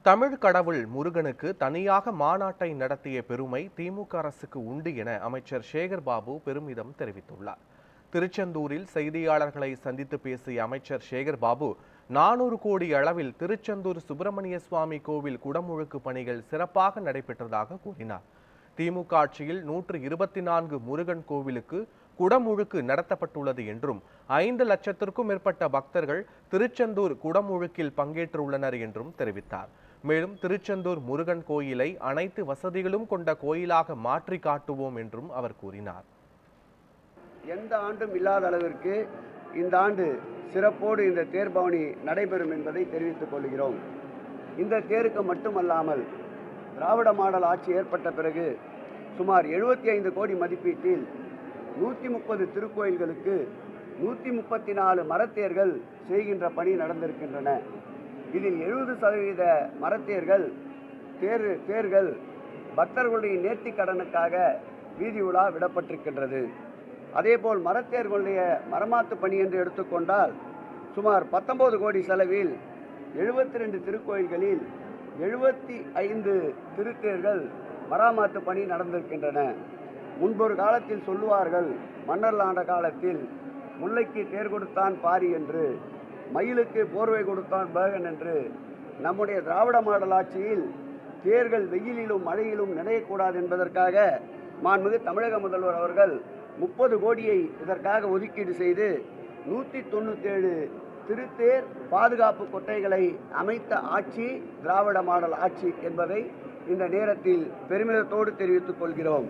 தமிழ் கடவுள் முருகனுக்கு தனியாக மாநாட்டை நடத்திய பெருமை திமுக அரசுக்கு உண்டு என அமைச்சர் சேகர் பாபு பெருமிதம் தெரிவித்துள்ளார். திருச்செந்தூரில் செய்தியாளர்களை சந்தித்து பேசிய அமைச்சர் சேகர் பாபு 400 கோடி அளவில் திருச்செந்தூர் சுப்பிரமணிய சுவாமி கோவில் குடமுழுக்கு பணிகள் சிறப்பாக நடைபெற்றதாக கூறினார். திமுக ஆட்சியில் 124 முருகன் கோவிலுக்கு குடமுழுக்கு நடத்தப்பட்டுள்ளது என்றும் 5 லட்சத்திற்கும் மேற்பட்ட பக்தர்கள் திருச்செந்தூர் குடமுழுக்கில் பங்கேற்றுள்ளனர் என்றும் தெரிவித்தார். மேலும் திருச்செந்தூர் முருகன் கோயிலை அனைத்து வசதிகளும் கொண்ட கோயிலாக மாற்றி காட்டுவோம் என்றும் அவர் கூறினார். எந்த ஆண்டும் இல்லாத அளவிற்கு இந்த ஆண்டு சிறப்போடு இந்த தேர்பவனி நடைபெறும் என்பதை தெரிவித்துக் கொள்கிறோம். இந்த தேருக்கு மட்டுமல்லாமல் திராவிட மாடல் ஆட்சி ஏற்பட்ட பிறகு சுமார் 75 கோடி மதிப்பீட்டில் 130 திருக்கோயில்களுக்கு 134 மரத்தேர்கள் செய்கின்ற பணி நடந்திருக்கின்றன. இதில் 70% மரத்தேர்கள் தேர்கள் பக்தர்களுடைய நேர்த்திக் கடனுக்காக வீதி உலா விடப்பட்டிருக்கின்றது. அதேபோல் மரத்தேர்களுடைய மரமாத்து பணி என்று எடுத்துக்கொண்டால் சுமார் 19 கோடி செலவில் 72 திருக்கோயில்களில் 75 திருத்தேர்கள் மராமாத்து பணி நடந்திருக்கின்றன. முன்பொரு காலத்தில் சொல்லுவார்கள், மன்னர் ஆண்ட காலத்தில் முல்லைக்கு தேர் கொடுத்தான் பாரி என்று, மயிலுக்கு போர்வை கொடுத்தான் பேகன் என்று. நம்முடைய திராவிட மாடல் ஆட்சியில் தேர்கள் வெயிலிலும் மழையிலும் நினையக்கூடாது என்பதற்காக மாண்புமிகு தமிழக முதல்வர் அவர்கள் 30 கோடியை இதற்காக ஒதுக்கீடு செய்து 197 திருத்தேர் பாதுகாப்பு கொட்டைகளை அமைத்த ஆட்சி திராவிட மாடல் ஆட்சி என்பதை இந்த நேரத்தில் பெருமிதத்தோடு தெரிவித்துக் கொள்கிறோம்.